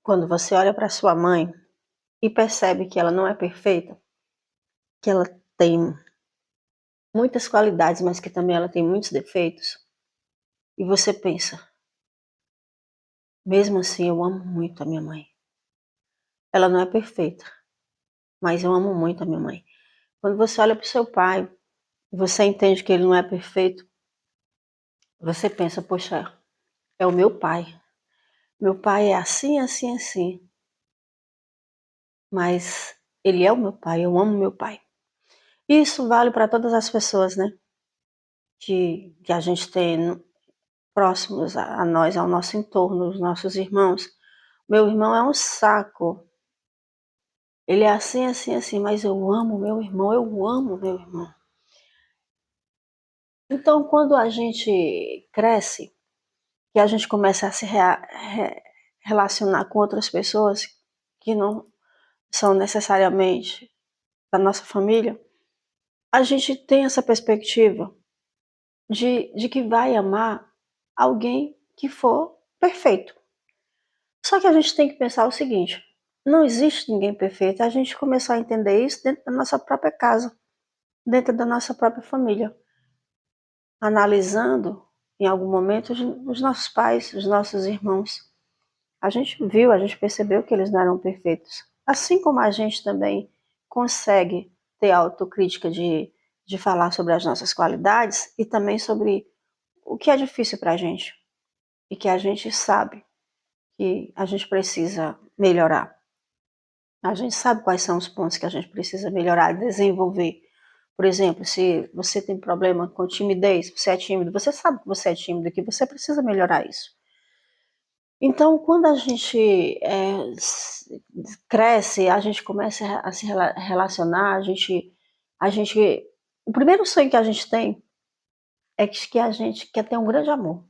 Quando você olha para sua mãe e percebe que ela não é perfeita, que ela tem muitas qualidades, mas que também ela tem muitos defeitos, e você pensa, mesmo assim eu amo muito a minha mãe. Ela não é perfeita, mas eu amo muito a minha mãe. Quando você olha para o seu pai e você entende que ele não é perfeito, você pensa, poxa, é o meu pai. Meu pai é assim, assim, assim, mas ele é o meu pai, eu amo meu pai. E isso vale para todas as pessoas, né? Que a gente tem próximos a nós, ao nosso entorno, os nossos irmãos. Meu irmão é um saco. Ele é assim, assim, assim, mas eu amo meu irmão, eu amo meu irmão. Então, quando a gente cresce, que a gente começa a se relacionar com outras pessoas que não são necessariamente da nossa família, a gente tem essa perspectiva de que vai amar alguém que for perfeito. Só que a gente tem que pensar o seguinte: não existe ninguém perfeito. A gente começou a entender isso dentro da nossa própria casa, dentro da nossa própria família, analisando em algum momento os nossos pais, os nossos irmãos. A gente viu, a gente percebeu que eles não eram perfeitos. Assim como a gente também consegue ter autocrítica de falar sobre as nossas qualidades e também sobre o que é difícil para a gente e que a gente sabe que a gente precisa melhorar. A gente sabe quais são os pontos que a gente precisa melhorar, desenvolver. Por exemplo, se você tem problema com timidez, você é tímido, você sabe que você é tímido, que você precisa melhorar isso. Então, quando a gente cresce, a gente começa a se relacionar, o primeiro sonho que a gente tem é que a gente quer ter um grande amor.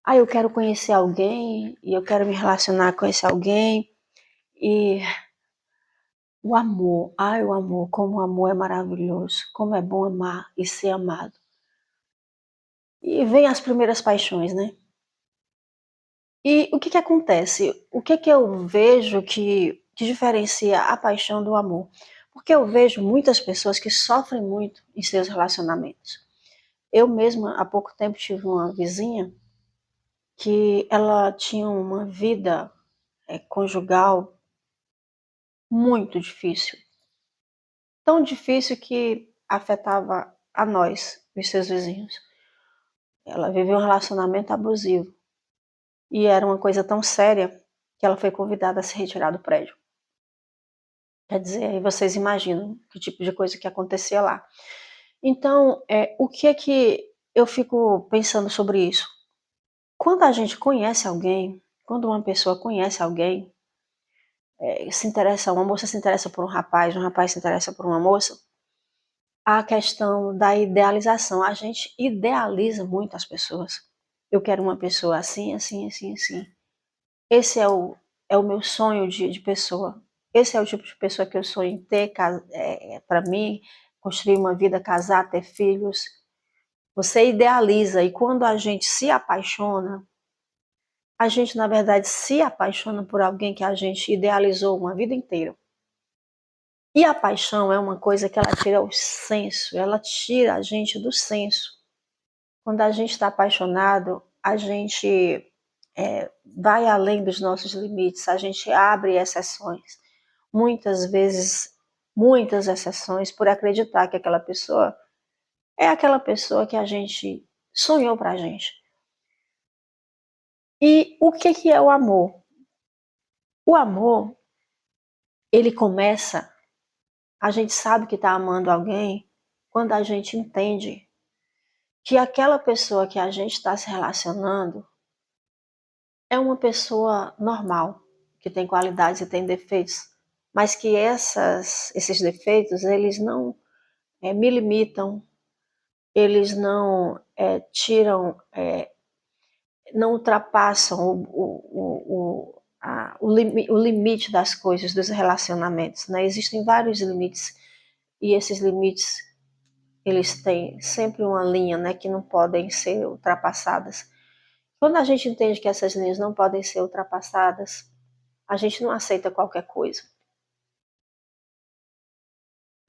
Ah, eu quero conhecer alguém, e eu quero me relacionar com esse alguém, e o amor, ai, o amor, como o amor é maravilhoso, como é bom amar e ser amado. E vem as primeiras paixões, né? E o que que acontece? O que que eu vejo que diferencia a paixão do amor? Porque eu vejo muitas pessoas que sofrem muito em seus relacionamentos. Eu mesma, há pouco tempo, tive uma vizinha que ela tinha uma vida conjugal muito difícil. Tão difícil que afetava a nós, os seus vizinhos. Ela vivia um relacionamento abusivo. E era uma coisa tão séria que ela foi convidada a se retirar do prédio. Quer dizer, aí vocês imaginam que tipo de coisa que acontecia lá. Então, o que é que eu fico pensando sobre isso? Quando a gente conhece alguém, quando uma pessoa conhece alguém, se interessa, uma moça se interessa por um rapaz se interessa por uma moça, a questão da idealização. A gente idealiza muito as pessoas. Eu quero uma pessoa assim, assim, assim, assim. Esse é o meu sonho de pessoa. Esse é o tipo de pessoa que eu sonho em ter para mim, construir uma vida, casar, ter filhos. Você idealiza e quando a gente se apaixona, a gente na verdade se apaixona por alguém que a gente idealizou uma vida inteira. E a paixão é uma coisa que ela tira o senso, ela tira a gente do senso. Quando a gente está apaixonado, a gente vai além dos nossos limites, a gente abre exceções. Muitas vezes, muitas exceções, por acreditar que aquela pessoa é aquela pessoa que a gente sonhou pra gente. E o que é o amor? O amor, ele começa, a gente sabe que está amando alguém quando a gente entende que aquela pessoa que a gente está se relacionando é uma pessoa normal, que tem qualidades e tem defeitos, mas que esses defeitos, eles não me limitam, eles não tiram, não ultrapassam o limite das coisas, dos relacionamentos. Né? Existem vários limites, e esses limites, eles têm sempre uma linha, né, que não podem ser ultrapassadas. Quando a gente entende que essas linhas não podem ser ultrapassadas, A gente não aceita qualquer coisa.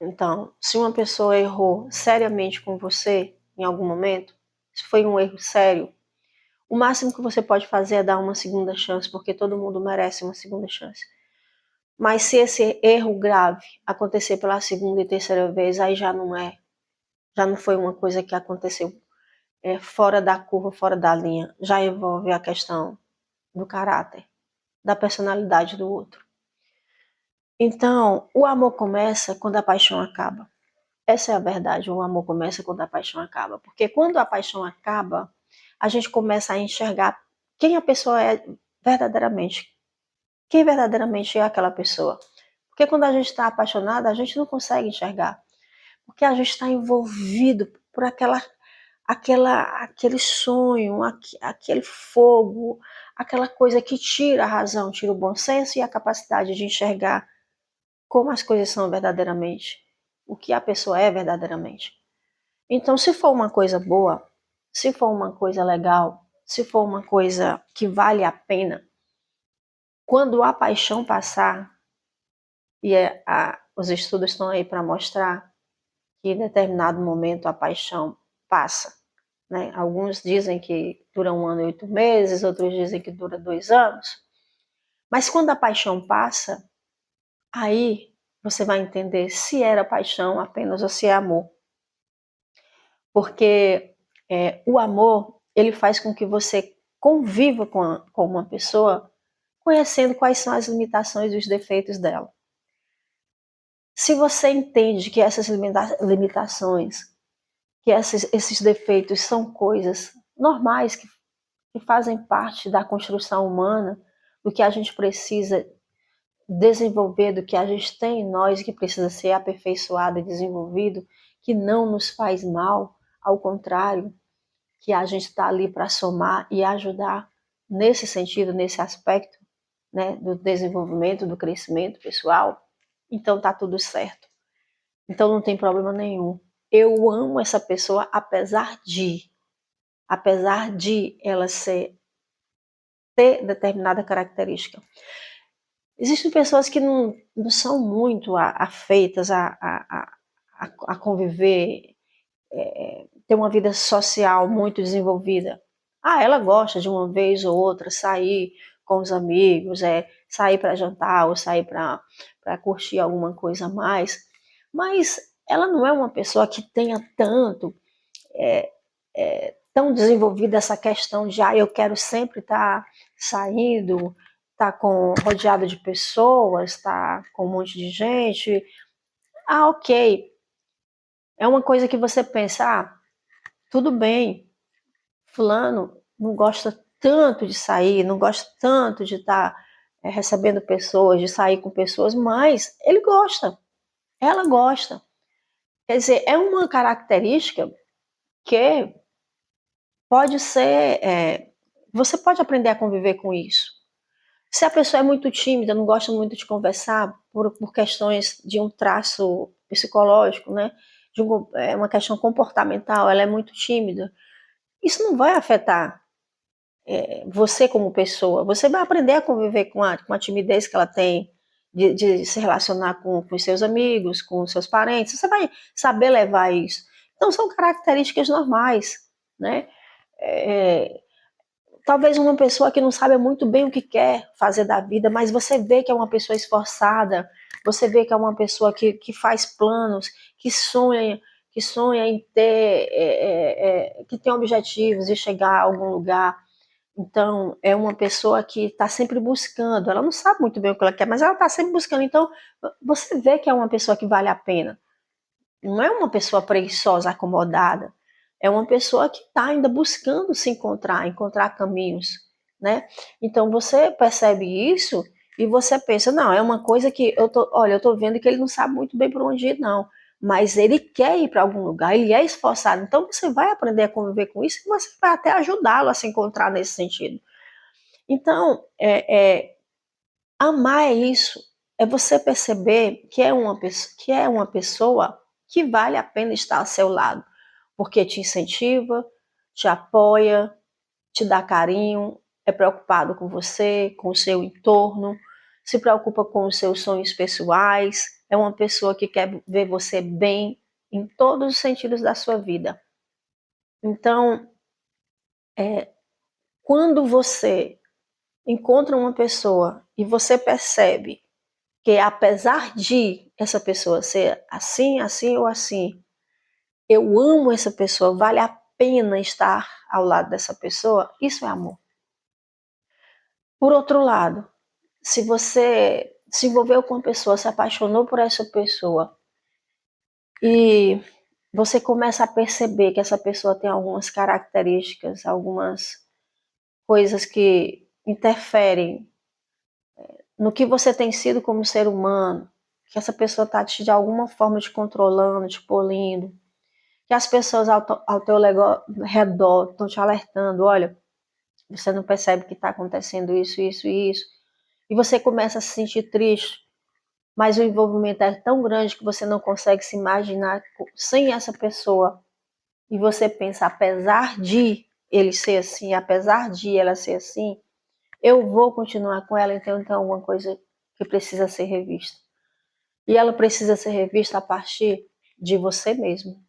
Então, se uma pessoa errou seriamente com você em algum momento, se foi um erro sério, o máximo que você pode fazer é dar uma segunda chance, porque todo mundo merece uma segunda chance. Mas se esse erro grave acontecer pela segunda e terceira vez, aí já não foi uma coisa que aconteceu fora da curva, fora da linha, já envolve a questão do caráter, da personalidade do outro. Então, o amor começa quando a paixão acaba. Essa é a verdade, o amor começa quando a paixão acaba. Porque quando a paixão acaba, a gente começa a enxergar quem a pessoa é verdadeiramente. Quem verdadeiramente é aquela pessoa. Porque quando a gente está apaixonada, a gente não consegue enxergar. Porque a gente está envolvido por aquele sonho, aquele fogo, aquela coisa que tira a razão, tira o bom senso e a capacidade de enxergar como as coisas são verdadeiramente, o que a pessoa é verdadeiramente. Então, se for uma coisa boa, se for uma coisa legal, se for uma coisa que vale a pena, quando a paixão passar, e os estudos estão aí para mostrar que em determinado momento a paixão passa. Né? Alguns dizem que dura 1 ano e 8 meses, outros dizem que dura 2 anos. Mas quando a paixão passa, aí você vai entender se era paixão apenas ou se é amor. Porque o amor, ele faz com que você conviva com uma pessoa conhecendo quais são as limitações e os defeitos dela. Se você entende que essas limitações, que esses defeitos são coisas normais que fazem parte da construção humana, do que a gente precisa desenvolver, do que a gente tem em nós, que precisa ser aperfeiçoado e desenvolvido, que não nos faz mal, ao contrário, que a gente está ali para somar e ajudar nesse sentido, nesse aspecto, né, do desenvolvimento, do crescimento pessoal, então tá tudo certo. Então não tem problema nenhum. Eu amo essa pessoa apesar de ela ter determinada característica. Existem pessoas que não são muito afeitas a conviver, ter uma vida social muito desenvolvida. Ela gosta de uma vez ou outra sair com os amigos, sair para jantar ou sair para curtir alguma coisa a mais, mas ela não é uma pessoa que tenha tão desenvolvida essa questão de eu quero sempre estar saindo, estar rodeado de pessoas, estar com um monte de gente. Ok. É uma coisa que você pensa, tudo bem, fulano não gosta tanto de sair, não gosta tanto de estar recebendo pessoas, de sair com pessoas, mas ele gosta, ela gosta. Quer dizer, é uma característica que pode ser, você pode aprender a conviver com isso. Se a pessoa é muito tímida, não gosta muito de conversar por questões de um traço psicológico, né? Uma questão comportamental, ela é muito tímida. Isso não vai afetar você como pessoa. Você vai aprender a conviver com a timidez que ela tem, de se relacionar com os seus amigos, com os seus parentes. Você vai saber levar isso. Então, são características normais, né? É, talvez uma pessoa que não sabe muito bem o que quer fazer da vida, mas você vê que é uma pessoa esforçada, você vê que é uma pessoa que faz planos, que sonha em ter, que tem objetivos de chegar a algum lugar. Então, é uma pessoa que está sempre buscando, ela não sabe muito bem o que ela quer, mas ela está sempre buscando. Então, você vê que é uma pessoa que vale a pena. Não é uma pessoa preguiçosa, acomodada. É uma pessoa que está ainda buscando se encontrar caminhos, né? Então você percebe isso e você pensa, não, é uma coisa que eu tô vendo que ele não sabe muito bem para onde ir, não. Mas ele quer ir para algum lugar, ele é esforçado. Então você vai aprender a conviver com isso e você vai até ajudá-lo a se encontrar nesse sentido. Então, amar é isso, é você perceber que é uma pessoa que vale a pena estar ao seu lado, porque te incentiva, te apoia, te dá carinho, é preocupado com você, com o seu entorno. se preocupa com os seus sonhos pessoais, é uma pessoa que quer ver você bem em todos os sentidos da sua vida. Então, quando você encontra uma pessoa e você percebe que apesar de essa pessoa ser assim, assim ou assim, eu amo essa pessoa, vale a pena estar ao lado dessa pessoa, isso é amor. Por outro lado, se você se envolveu com uma pessoa, se apaixonou por essa pessoa e você começa a perceber que essa pessoa tem algumas características, algumas coisas que interferem no que você tem sido como ser humano, que essa pessoa está de alguma forma te controlando, te polindo, que as pessoas ao teu redor estão te alertando, olha, você não percebe que está acontecendo isso, isso e isso, e você começa a se sentir triste, mas o envolvimento é tão grande que você não consegue se imaginar sem essa pessoa, e você pensa, apesar de ele ser assim, apesar de ela ser assim, eu vou continuar com ela, então tem alguma coisa que precisa ser revista. E ela precisa ser revista a partir de você mesmo.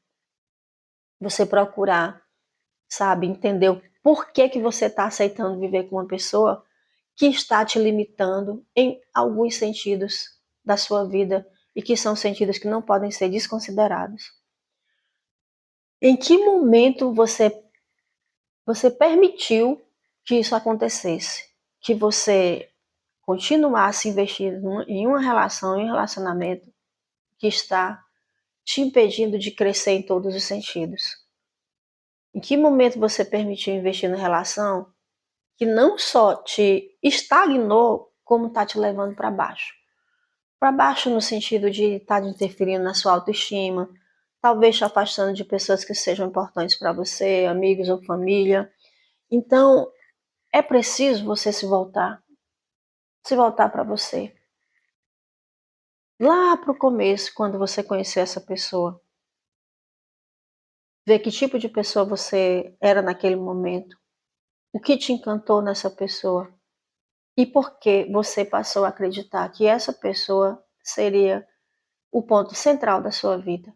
Você procurar, sabe, entender o porquê que você está aceitando viver com uma pessoa que está te limitando em alguns sentidos da sua vida e que são sentidos que não podem ser desconsiderados. Em que momento você permitiu que isso acontecesse? Que você continuasse investindo em uma relação, em um relacionamento que está te impedindo de crescer em todos os sentidos? Em que momento você permitiu investir na relação que não só te estagnou, como está te levando para baixo? Para baixo no sentido de estar interferindo na sua autoestima, talvez te afastando de pessoas que sejam importantes para você, amigos ou família. Então, é preciso você se voltar para você. Lá para o começo, quando você conheceu essa pessoa, ver que tipo de pessoa você era naquele momento, o que te encantou nessa pessoa e por que você passou a acreditar que essa pessoa seria o ponto central da sua vida,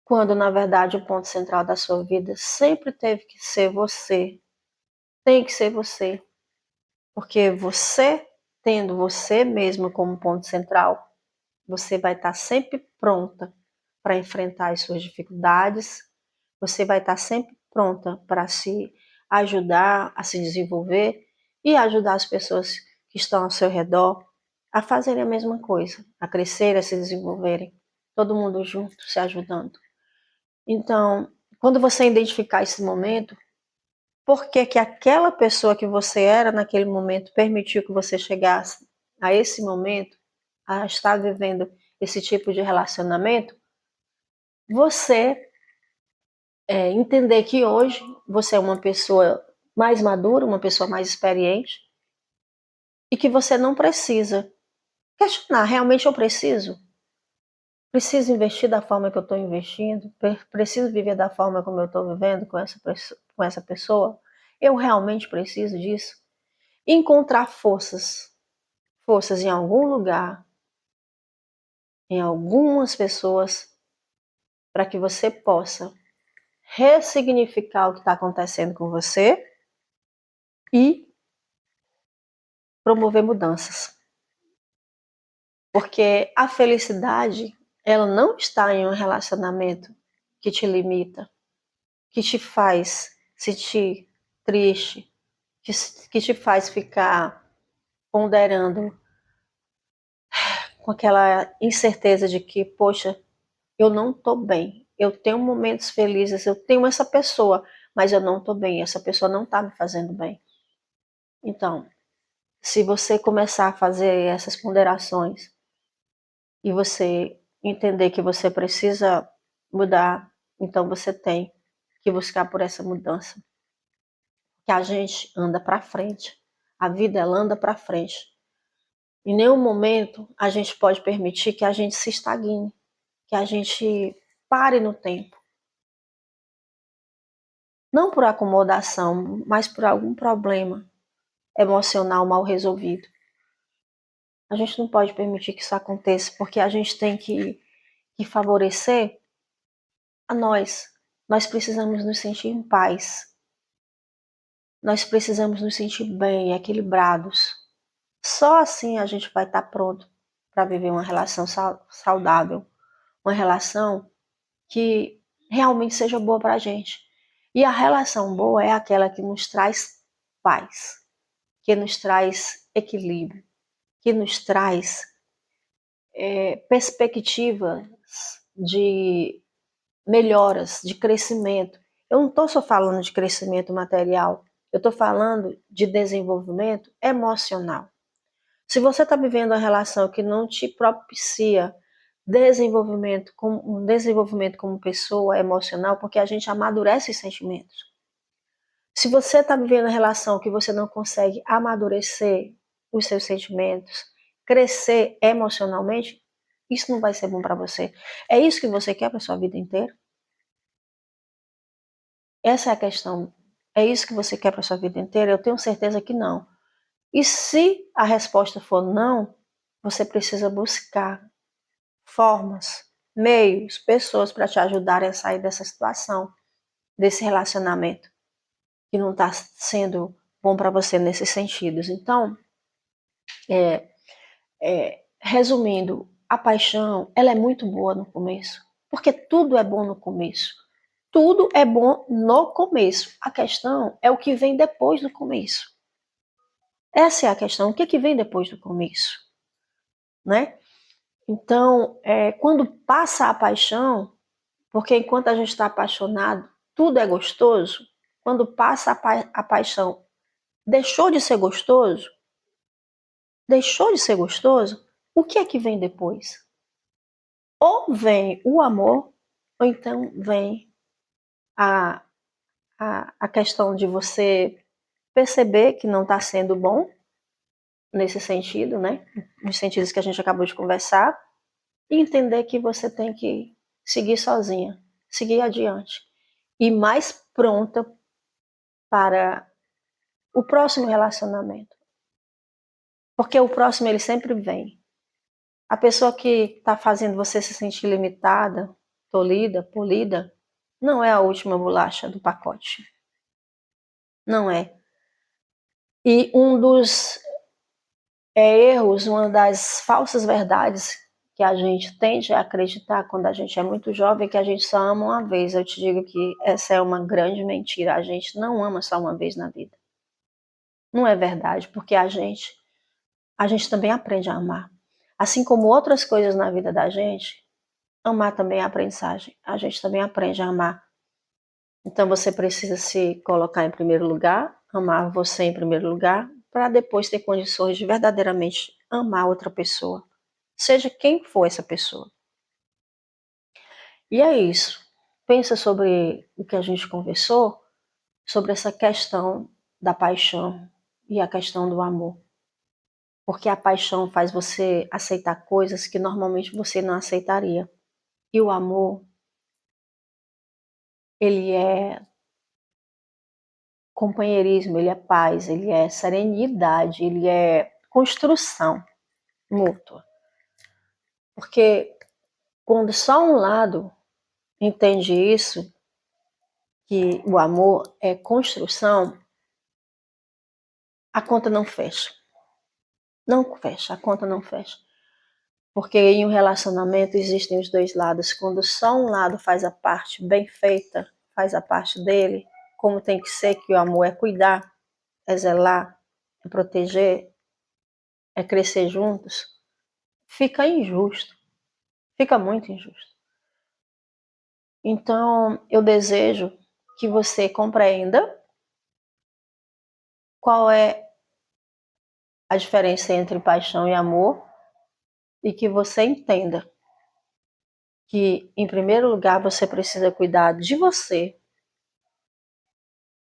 quando na verdade o ponto central da sua vida sempre teve que ser você, tem que ser você, porque você, tendo você mesmo como ponto central, você vai estar sempre pronta para enfrentar as suas dificuldades, você vai estar sempre pronta para se ajudar a se desenvolver e ajudar as pessoas que estão ao seu redor a fazerem a mesma coisa, a crescer, a se desenvolverem, todo mundo junto, se ajudando. Então, quando você identificar esse momento, por que que aquela pessoa que você era naquele momento permitiu que você chegasse a esse momento, a estar vivendo esse tipo de relacionamento, você entender que hoje você é uma pessoa mais madura, uma pessoa mais experiente e que você não precisa questionar, realmente eu preciso? Preciso investir da forma que eu estou investindo? Preciso viver da forma como eu estou vivendo com essa pessoa? Eu realmente preciso disso? Encontrar forças em algum lugar, em algumas pessoas, para que você possa ressignificar o que está acontecendo com você e promover mudanças. Porque a felicidade, ela não está em um relacionamento que te limita, que te faz sentir triste, que te faz ficar ponderando com aquela incerteza de que, poxa, eu não estou bem, eu tenho momentos felizes, eu tenho essa pessoa, mas eu não estou bem, essa pessoa não está me fazendo bem. Então, se você começar a fazer essas ponderações e você entender que você precisa mudar, então você tem que buscar por essa mudança. Que a gente anda para frente, a vida ela anda para frente. Em nenhum momento a gente pode permitir que a gente se estagne, que a gente pare no tempo. Não por acomodação, mas por algum problema emocional mal resolvido. A gente não pode permitir que isso aconteça, porque a gente tem que favorecer a nós. Nós precisamos nos sentir em paz. Nós precisamos nos sentir bem, equilibrados. Só assim a gente vai estar pronto para viver uma relação saudável, uma relação que realmente seja boa para a gente. E a relação boa é aquela que nos traz paz, que nos traz equilíbrio, que nos traz perspectivas de melhoras, de crescimento. Eu não estou só falando de crescimento material, eu estou falando de desenvolvimento emocional. Se você está vivendo uma relação que não te propicia um desenvolvimento como pessoa emocional, porque a gente amadurece os sentimentos. Se você está vivendo uma relação que você não consegue amadurecer os seus sentimentos, crescer emocionalmente, isso não vai ser bom para você. É isso que você quer para sua vida inteira? Essa é a questão. É isso que você quer para sua vida inteira? Eu tenho certeza que não. E se a resposta for não, você precisa buscar formas, meios, pessoas para te ajudarem a sair dessa situação, desse relacionamento que não está sendo bom para você nesses sentidos. Então, resumindo, a paixão ela é muito boa no começo, porque tudo é bom no começo. Tudo é bom no começo. A questão é o que vem depois do começo. Essa é a questão. O que vem depois do começo, né? Então, quando passa a paixão, porque enquanto a gente está apaixonado, tudo é gostoso. Quando passa a paixão, deixou de ser gostoso? Deixou de ser gostoso? O que é que vem depois? Ou vem o amor, ou então vem a, a questão de você perceber que não está sendo bom, nesse sentido, né? Nos sentidos que a gente acabou de conversar, e entender que você tem que seguir sozinha, seguir adiante. E mais pronta para o próximo relacionamento. Porque o próximo ele sempre vem. A pessoa que está fazendo você se sentir limitada, tolhida, polida, não é a última bolacha do pacote. Não é. E um dos erros, uma das falsas verdades que a gente tende a acreditar quando a gente é muito jovem é que a gente só ama uma vez. Eu te digo que essa é uma grande mentira. A gente não ama só uma vez na vida. Não é verdade, porque a gente também aprende a amar. Assim como outras coisas na vida da gente, amar também é aprendizagem. A gente também aprende a amar. Então você precisa se colocar em primeiro lugar, amar você em primeiro lugar, para depois ter condições de verdadeiramente amar outra pessoa. Seja quem for essa pessoa. E é isso. Pensa sobre o que a gente conversou, sobre essa questão da paixão e a questão do amor. Porque a paixão faz você aceitar coisas que normalmente você não aceitaria. E o amor, ele é companheirismo, ele é paz, ele é serenidade, ele é construção mútua. Porque quando só um lado entende isso, que o amor é construção, a conta não fecha. Não fecha, a conta não fecha. Porque em um relacionamento existem os dois lados. Quando só um lado faz a parte bem feita, faz a parte dele, como tem que ser, que o amor é cuidar, é zelar, é proteger, é crescer juntos, fica injusto. Fica muito injusto. Então, eu desejo que você compreenda qual é a diferença entre paixão e amor e que você entenda que, em primeiro lugar, você precisa cuidar de você.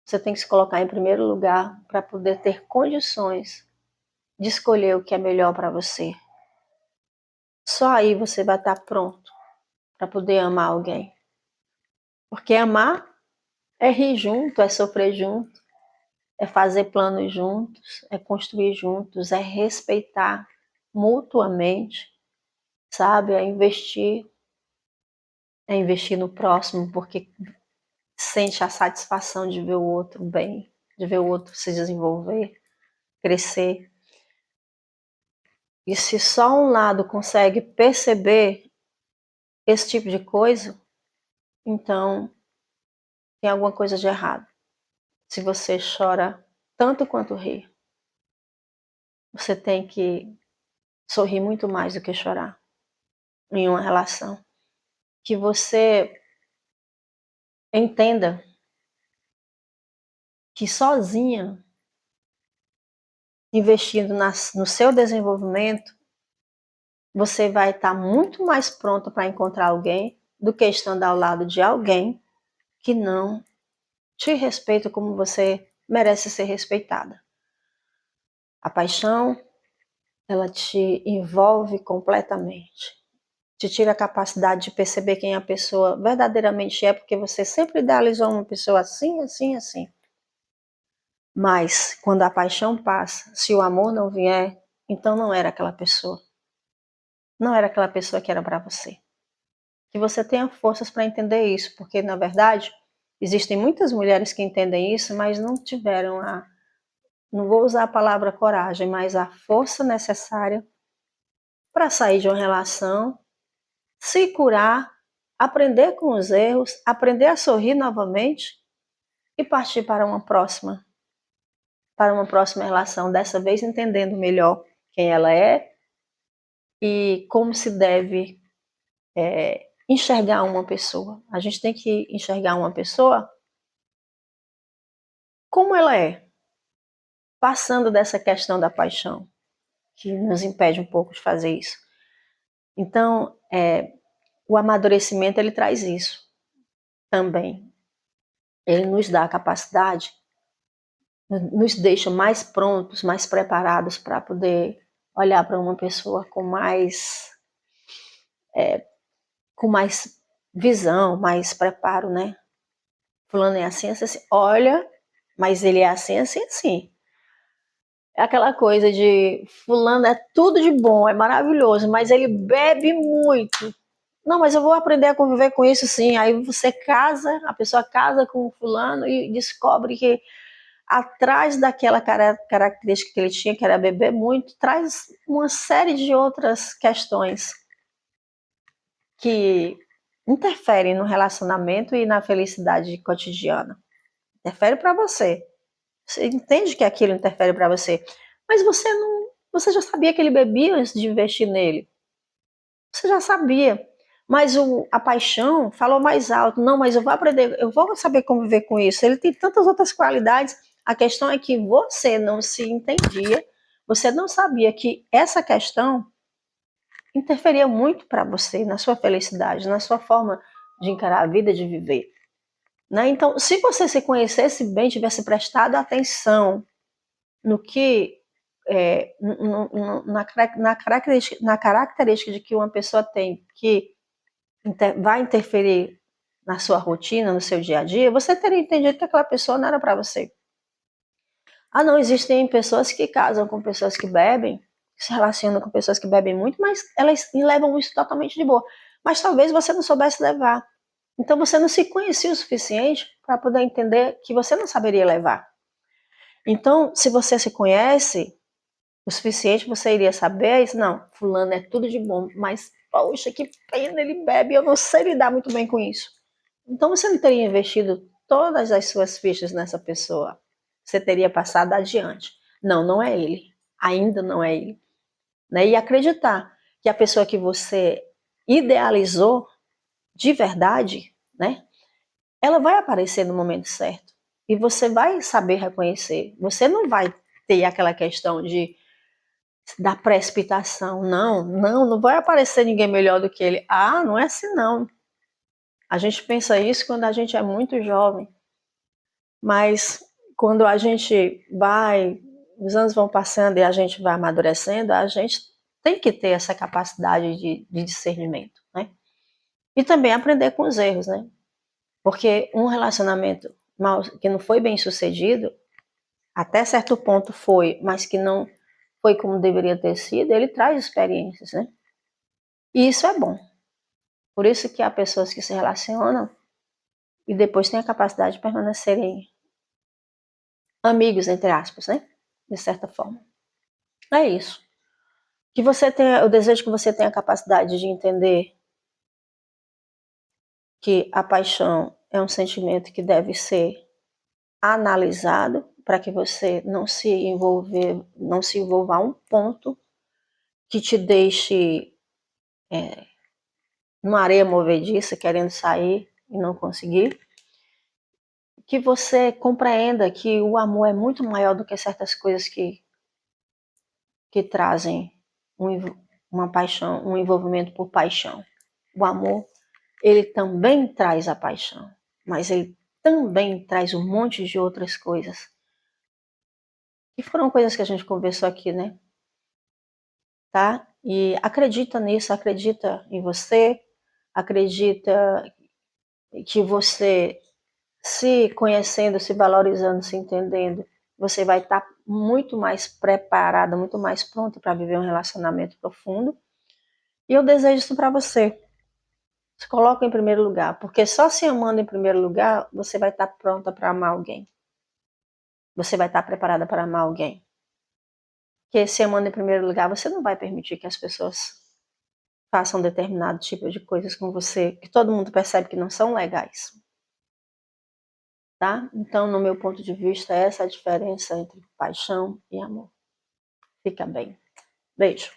Você tem que se colocar em primeiro lugar para poder ter condições de escolher o que é melhor para você. Só aí você vai estar pronto para poder amar alguém. Porque amar é rir junto, é sofrer junto, é fazer planos juntos, é construir juntos, é respeitar. mutuamente, sabe? É investir no próximo, porque sente a satisfação de ver o outro bem, de ver o outro se desenvolver, crescer. E se só um lado consegue perceber esse tipo de coisa, então tem alguma coisa de errado. Se você chora tanto quanto ri, você tem que sorrir muito mais do que chorar em uma relação. Que você entenda que sozinha, investindo no seu desenvolvimento, você vai estar muito mais pronta para encontrar alguém do que estando ao lado de alguém que não te respeita como você merece ser respeitada. A paixão, ela te envolve completamente. Te tira a capacidade de perceber quem a pessoa verdadeiramente é, porque você sempre idealizou uma pessoa assim, assim, assim. Mas, quando a paixão passa, se o amor não vier, então não era aquela pessoa. Não era aquela pessoa que era para você. Que você tenha forças para entender isso, porque, na verdade, existem muitas mulheres que entendem isso, mas não tiveram não vou usar a palavra coragem, mas a força necessária para sair de uma relação, se curar, aprender com os erros, aprender a sorrir novamente e partir para uma próxima relação, dessa vez entendendo melhor quem ela é e como se deve enxergar uma pessoa. A gente tem que enxergar uma pessoa como ela é, passando dessa questão da paixão, que nos impede um pouco de fazer isso. Então, o amadurecimento, ele traz isso também. Ele nos dá a capacidade, nos deixa mais prontos, mais preparados para poder olhar para uma pessoa com mais visão, mais preparo, né? Fulano é assim, assim, assim. Olha, mas ele é assim, assim, assim. É aquela coisa de fulano é tudo de bom, é maravilhoso, mas ele bebe muito. Não, mas eu vou aprender a conviver com isso sim. Aí você casa, a pessoa casa com o fulano e descobre que atrás daquela característica que ele tinha, que era beber muito, traz uma série de outras questões que interferem no relacionamento e na felicidade cotidiana. Interfere para você. Você entende que aquilo interfere para você, mas você já sabia que ele bebia antes de investir nele. Você já sabia. Mas a paixão falou mais alto. Não, mas eu vou aprender, eu vou saber conviver com isso. Ele tem tantas outras qualidades. A questão é que você não se entendia, você não sabia que essa questão interferia muito para você, na sua felicidade, na sua forma de encarar a vida, de viver. Né? Então, se você se conhecesse bem, tivesse prestado atenção no que na característica de que uma pessoa tem que vai interferir na sua rotina, no seu dia a dia, você teria entendido que aquela pessoa não era para você. Ah, não, existem pessoas que casam com pessoas que bebem, que se relacionam com pessoas que bebem muito, mas elas levam isso totalmente de boa. Mas talvez você não soubesse levar. Então você não se conhecia o suficiente para poder entender que você não saberia levar. Então, se você se conhece o suficiente, você iria saber isso. Não, fulano é tudo de bom, mas poxa, que pena, ele bebe, eu não sei lidar muito bem com isso. Então você não teria investido todas as suas fichas nessa pessoa. Você teria passado adiante. Não, não é ele. Ainda não é ele. Né? E acreditar que a pessoa que você idealizou de verdade, né? Ela vai aparecer no momento certo. E você vai saber reconhecer. Você não vai ter aquela questão da precipitação. Não, não, não vai aparecer ninguém melhor do que ele. Ah, não é assim não. A gente pensa isso quando a gente é muito jovem. Mas quando a gente os anos vão passando e a gente vai amadurecendo, a gente tem que ter essa capacidade de discernimento, né? E também aprender com os erros, né? Porque um relacionamento que não foi bem sucedido, até certo ponto foi, mas que não foi como deveria ter sido, ele traz experiências, né? E isso é bom. Por isso que há pessoas que se relacionam e depois têm a capacidade de permanecerem amigos, entre aspas, né? De certa forma. É isso. Que você tenha, eu desejo que você tenha a capacidade de entender que a paixão é um sentimento que deve ser analisado para que você não se envolva a um ponto que te deixe numa areia movediça, querendo sair e não conseguir. Que você compreenda que o amor é muito maior do que certas coisas que trazem uma paixão, um envolvimento por paixão. O amor, ele também traz a paixão, mas ele também traz um monte de outras coisas. E foram coisas que a gente conversou aqui, né? Tá? E acredita nisso, acredita em você, acredita que você se conhecendo, se valorizando, se entendendo, você vai estar muito mais preparada, muito mais pronta para viver um relacionamento profundo. E eu desejo isso para você. Se coloca em primeiro lugar, porque só se amando em primeiro lugar, você vai estar pronta para amar alguém. Você vai estar preparada para amar alguém. Porque se amando em primeiro lugar, você não vai permitir que as pessoas façam determinado tipo de coisas com você que todo mundo percebe que não são legais. Tá? Então, no meu ponto de vista, essa é a diferença entre paixão e amor. Fica bem. Beijo.